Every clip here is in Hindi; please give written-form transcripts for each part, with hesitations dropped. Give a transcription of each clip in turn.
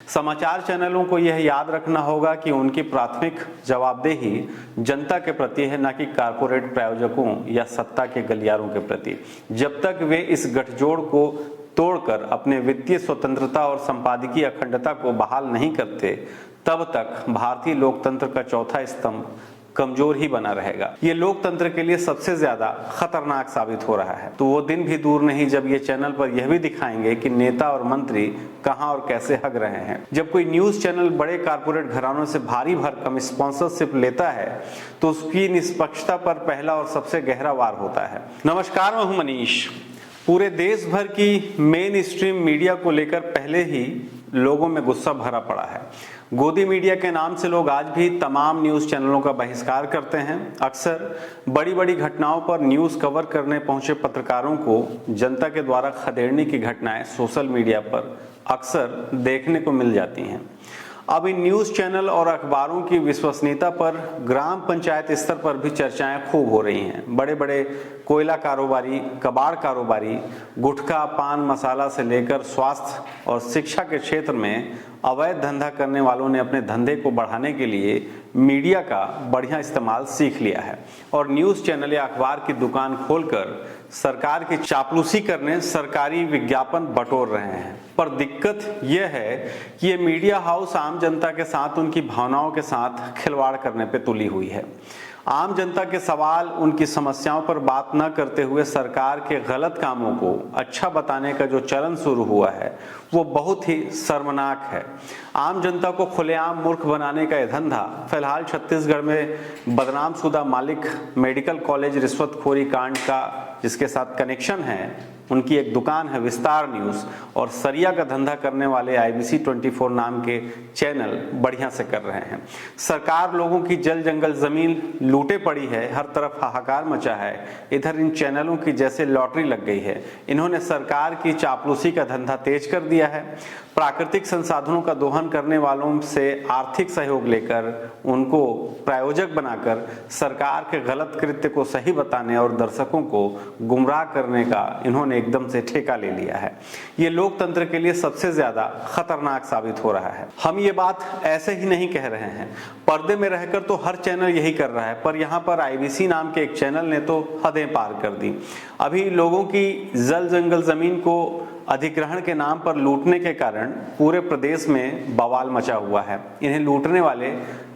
समाचार चैनलों को यह याद रखना होगा कि उनकी प्राथमिक जवाबदेही जनता के प्रति है, न कि कारपोरेट प्रायोजकों या सत्ता के गलियारों के प्रति। जब तक वे इस गठजोड़ को तोड़कर अपने वित्तीय स्वतंत्रता और संपादकीय अखंडता को बहाल नहीं करते, तब तक भारतीय लोकतंत्र का चौथा स्तंभ कमजोर ही बना रहेगा। ये लोकतंत्र के लिए सबसे ज्यादा खतरनाक साबित हो रहा है। तो वो दिन भी दूर नहीं जब ये चैनल पर यह भी दिखाएंगे कि नेता और मंत्री कहां और कैसे हग रहे हैं। जब कोई न्यूज चैनल बड़े कारपोरेट घरानों से भारी भरकम स्पॉन्सरशिप लेता है तो उसकी निष्पक्षता पर पहला और सबसे गहरा वार होता है। नमस्कार, मैं हूं मनीष। पूरे देश भर की मेन स्ट्रीम मीडिया को लेकर पहले ही लोगों में गुस्सा भरा पड़ा है। गोदी मीडिया के नाम से लोग आज भी तमाम न्यूज चैनलों का बहिष्कार करते हैं। अक्सर बड़ी बड़ी घटनाओं पर न्यूज कवर करने पहुंचे पत्रकारों को जनता के द्वारा खदेड़ने की घटनाएं सोशल मीडिया पर अक्सर देखने को मिल जाती हैं। अब इन न्यूज चैनल और अखबारों की विश्वसनीयता पर ग्राम पंचायत स्तर पर भी चर्चाएं खूब हो रही हैं। बड़े बड़े कोयला कारोबारी, कबाड़ कारोबारी, गुटखा, पान मसाला से लेकर स्वास्थ्य और शिक्षा के क्षेत्र में अवैध धंधा करने वालों ने अपने धंधे को बढ़ाने के लिए मीडिया का बढ़िया इस्तेमाल सीख लिया है और न्यूज चैनल या अखबार की दुकान खोलकर सरकार की चापलूसी करने सरकारी विज्ञापन बटोर रहे हैं। पर दिक्कत यह है कि ये मीडिया हाउस आम जनता के साथ उनकी भावनाओं के साथ खिलवाड़ करने पे तुली हुई है। आम जनता के सवाल, उनकी समस्याओं पर बात न करते हुए सरकार के गलत कामों को अच्छा बताने का जो चलन शुरू हुआ है वो बहुत ही शर्मनाक है। आम जनता को खुलेआम मूर्ख बनाने का यह धंधा फिलहाल छत्तीसगढ़ में बदनामशुदा मालिक मेडिकल कॉलेज रिश्वतखोरी कांड का जिसके साथ कनेक्शन है, उनकी एक दुकान है विस्तार न्यूज, और सरिया का धंधा करने वाले IBC 24 नाम के चैनल बढ़िया से कर रहे हैं। सरकार लोगों की जल जंगल जमीन लूटे पड़ी है, हर तरफ हाहाकार मचा है। इधर इन चैनलों की जैसे लॉटरी लग गई है। इन्होंने सरकार की चापलूसी का धंधा तेज कर दिया है। प्राकृतिक संसाधनों का दोहन करने वालों से आर्थिक सहयोग लेकर उनको प्रायोजक बनाकर सरकार के गलत कृत्य को सही बताने और दर्शकों को गुमराह करने का इन्होंने एकदम से ठेका ले लिया है। ये लोकतंत्र के लिए सबसे ज्यादा खतरनाक साबित हो रहा है। हम ये बात ऐसे ही नहीं कह रहे हैं, पर्दे में रहकर तो हर चैनल यही कर रहा है, पर यहाँ पर IBC नाम के एक चैनल ने तो हदें पार कर दी। अभी लोगों की जल जंगल जमीन को अधिग्रहण के नाम पर लूटने के कारण पूरे प्रदेश में बवाल मचा हुआ है। इन्हें लूटने वाले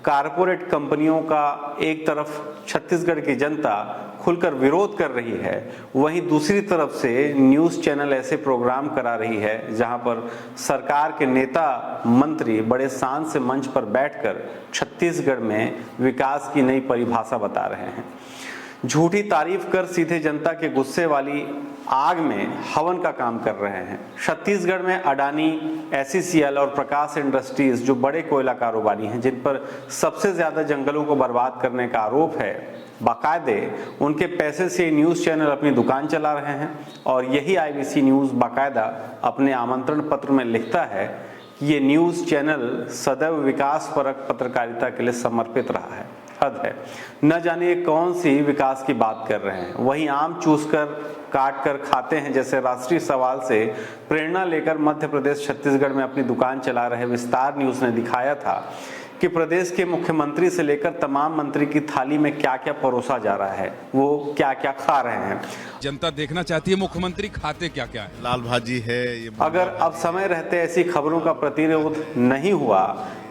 कारपोरेट कंपनियों का एक तरफ छत्तीसगढ़ की जनता खुलकर विरोध कर रही है, वहीं दूसरी तरफ से न्यूज चैनल ऐसे प्रोग्राम करा रही है जहां पर सरकार के नेता मंत्री बड़े शान से मंच पर बैठकर छत्तीसगढ़ में विकास की नई परिभाषा बता रहे हैं। झूठी तारीफ कर सीधे जनता के गुस्से वाली आग में हवन का काम कर रहे हैं। छत्तीसगढ़ में अडानी, SCCL और प्रकाश इंडस्ट्रीज जो बड़े कोयला कारोबारी हैं, जिन पर सबसे ज्यादा जंगलों को बर्बाद करने का आरोप है, बाकायदे उनके पैसे से न्यूज चैनल अपनी दुकान चला रहे हैं। और यही IBC न्यूज बाकायदा अपने आमंत्रण पत्र में लिखता है कि ये न्यूज चैनल सदैव विकास परक पत्रकारिता के लिए समर्पित रहा है। हद है, न जाने कौन सी विकास की बात कर रहे हैं। वहीं आम चूस कर काट कर खाते हैं जैसे राष्ट्रीय सवाल से प्रेरणा लेकर मध्य प्रदेश छत्तीसगढ़ में अपनी दुकान चला रहे विस्तार न्यूज ने दिखाया था कि प्रदेश के मुख्यमंत्री से लेकर तमाम मंत्री की थाली में क्या क्या परोसा जा रहा है, वो क्या क्या खा रहे हैं। जनता देखना चाहती है मुख्यमंत्री खाते क्या क्या है। लाल भाजी है ये। अगर अब समय रहते ऐसी खबरों का प्रतिरोध नहीं हुआ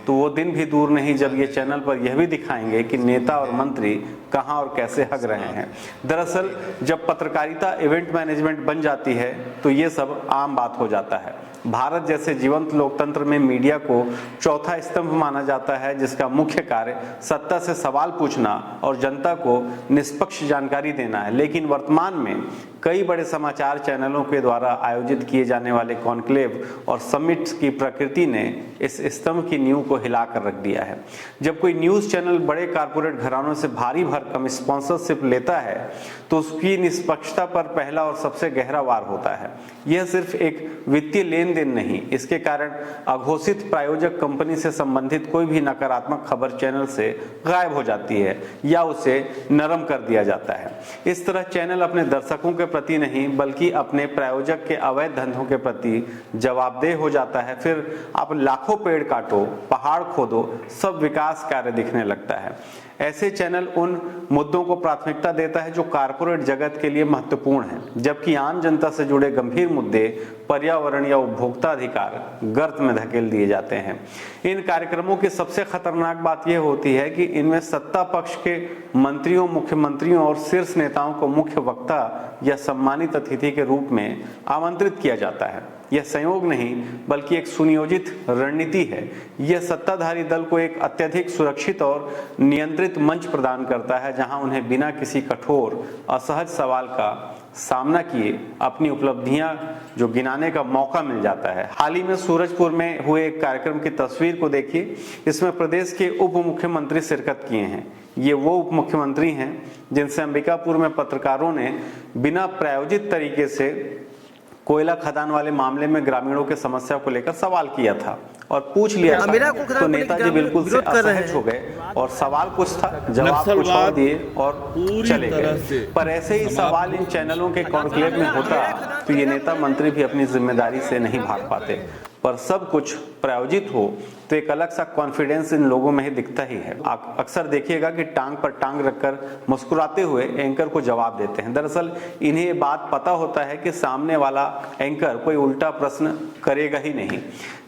तो वो दिन भी दूर नहीं जब ये चैनल पर यह भी दिखाएंगे कि नेता और मंत्री कहां और कैसे हग रहे हैं। दरअसल जब पत्रकारिता इवेंट मैनेजमेंट बन जाती है तो ये सब आम बात हो जाता है। भारत जैसे जीवंत लोकतंत्र में मीडिया को चौथा स्तंभ माना जाता है, जिसका मुख्य कार्य सत्ता से सवाल पूछना और जनता को निष्पक्ष जानकारी देना है। लेकिन वर्तमान में कई बड़े समाचार चैनलों के द्वारा आयोजित किए जाने वाले कॉन्क्लेव और समिट की प्रकृति ने इस स्तंभ की नींव को हिलाकर रख दिया है। जब कोई न्यूज चैनल बड़े कारपोरेट घरानों से भारी भरकम स्पॉन्सरशिप लेता है तो उसकी निष्पक्षता पर पहला और सबसे गहरा वार होता है। यह सिर्फ एक वित्तीय लेन देन नहीं, इसके कारण अघोषित प्रायोजक कंपनी से संबंधित कोई भी नकारात्मक खबर चैनल से गायब हो जाती है या उसे नरम कर दिया जाता है। इस तरह चैनल अपने दर्शकों के प्रति नहीं बल्कि अपने प्रायोजक के अवैध धंधों के प्रति जवाबदेह हो जाता है, फिर आप लाखों पेड़ काटो, पहाड़ खोदो, सब विकास कार्य दिखने लगता है। ऐसे चैनल उन मुद्दों को प्राथमिकता देता है जो कारपोरेट जगत के लिए महत्वपूर्ण है, जबकि आम जनता से जुड़े गंभीर मुद्दे, पर्यावरण या उपभोक्ता अधिकार गर्त में धकेल दिए जाते हैं। इन कार्यक्रमों की सबसे खतरनाक बात यह होती है कि इनमें सत्ता पक्ष के मंत्रियों, मुख्यमंत्रियों और शीर्ष नेताओं को मुख्य वक्ता या सम्मानित अतिथि के रूप में आमंत्रित किया जाता है। यह संयोग नहीं बल्कि एक सुनियोजित रणनीति है। यह सत्ताधारी दल को एक अत्यधिक सुरक्षित और नियंत्रित मंच प्रदान करता है, जहां उन्हें बिना किसी कठोर असहज सवाल का सामना किए अपनी उपलब्धियां जो गिनाने का मौका मिल जाता है। हाल ही में सूरजपुर में हुए एक कार्यक्रम की तस्वीर को देखिए। इसमें प्रदेश के उप मुख्यमंत्री शिरकत किए हैं। ये वो उप मुख्यमंत्री हैं जिनसे अंबिकापुर में पत्रकारों ने बिना प्रायोजित तरीके से कोयला खदान वाले मामले में ग्रामीणों के समस्या को लेकर सवाल किया था और पूछ लिया था, तो नेताजी बिल्कुल से असहज हो गए और सवाल कुछ था, जवाब कुछ और दिए और चले गए। पर ऐसे ही सवाल इन चैनलों के कॉन्क्लेव में होता तो ये नेता मंत्री भी अपनी जिम्मेदारी से नहीं भाग पाते। पर सब कुछ प्रायोजित हो तो एक अलग सा कॉन्फिडेंस इन लोगों में ही दिखता ही है। अक्सर देखिएगा कि टांग पर टांग रखकर मुस्कुराते हुए एंकर को जवाब देते हैं। दरअसल इन्हें ये बात पता होता है कि सामने वाला एंकर कोई उल्टा प्रश्न करेगा ही नहीं।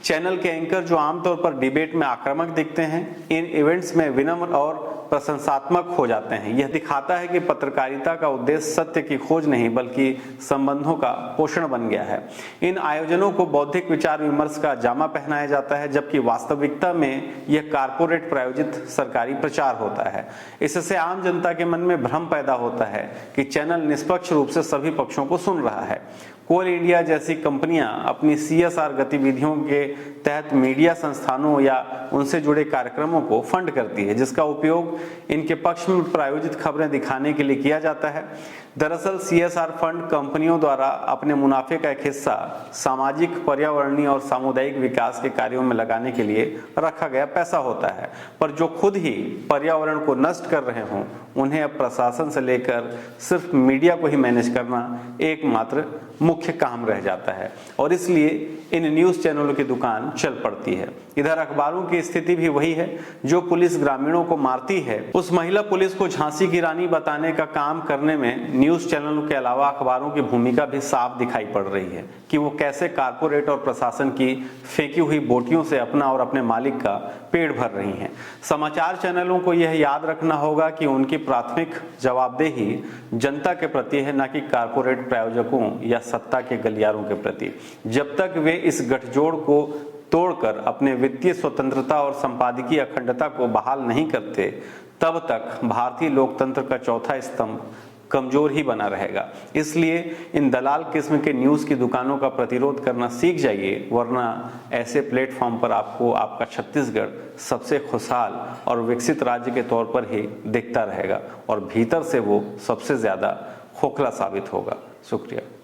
चैनल के एंकर जो आमतौर पर डिबेट में आक्रामक दिखते हैं, इन इवेंट्स में विनम्र और प्रशंसात्मक हो जाते हैं। यह दिखाता है कि पत्रकारिता का उद्देश्य सत्य की खोज नहीं बल्कि संबंधों का पोषण बन गया है। इन आयोजनों को बौद्धिक विचार विमर्श का जामा पहनाया जाता है, जबकि वास्तविकता में यह कारपोरेट प्रायोजित सरकारी प्रचार होता है। इससे आम जनता के मन में भ्रम पैदा होता है कि चैनल निष्पक्ष रूप से सभी पक्षों को सुन रहा है। कोल इंडिया जैसी कंपनियां अपनी CSR गतिविधियों के तहत मीडिया संस्थानों या उनसे जुड़े कार्यक्रमों को फंड करती है, जिसका उपयोग इनके पक्ष में प्रायोजित खबरें दिखाने के लिए किया जाता है। दरअसल CSR फंड कंपनियों द्वारा अपने मुनाफे का एक हिस्सा सामाजिक, पर्यावरणीय और सामुदायिक विकास के कार्यों में लगाने के लिए रखा गया पैसा होता है, पर जो खुद ही पर्यावरण को नष्ट कर रहे हों उन्हें अब प्रशासन से लेकर सिर्फ मीडिया को ही मैनेज करना एकमात्र मुख्य काम रह जाता है और इसलिए इन न्यूज चैनलों की दुकान चल पड़ती है। इधर अखबारों की स्थिति भी वही है। जो पुलिस ग्रामीणों को मारती है, उस महिला पुलिस को झांसी की रानी बताने का काम करने में न्यूज चैनलों के अलावा अखबारों की भूमिका भी साफ दिखाई पड़ रही है कि वो कैसे कारपोरेट और प्रशासन की फेंकी हुई बोटियों से अपना और अपने मालिक का पेट भर रही हैं। समाचार चैनलों को यह याद रखना होगा कि उनकी प्राथमिक जवाबदेही जनता के प्रति है, न कि कारपोरेट प्रायोजकों या सत्ता के गलियारों के प्रति। जब तक वे इस गठजोड़ को तोड़कर अपने वित्तीय स्वतंत्रता और संपादकीय अखंडता को बहाल नहीं करते, तब तक भारतीय लोकतंत्र का चौथा स्तंभ कमजोर ही बना रहेगा। इसलिए इन दलाल किस्म के न्यूज की दुकानों का प्रतिरोध करना सीख जाइए, वरना ऐसे प्लेटफॉर्म पर आपको आपका छत्तीसगढ़ सबसे खुशहाल और विकसित राज्य के तौर पर ही दिखता रहेगा और भीतर से वो सबसे ज्यादा खोखला साबित होगा। शुक्रिया।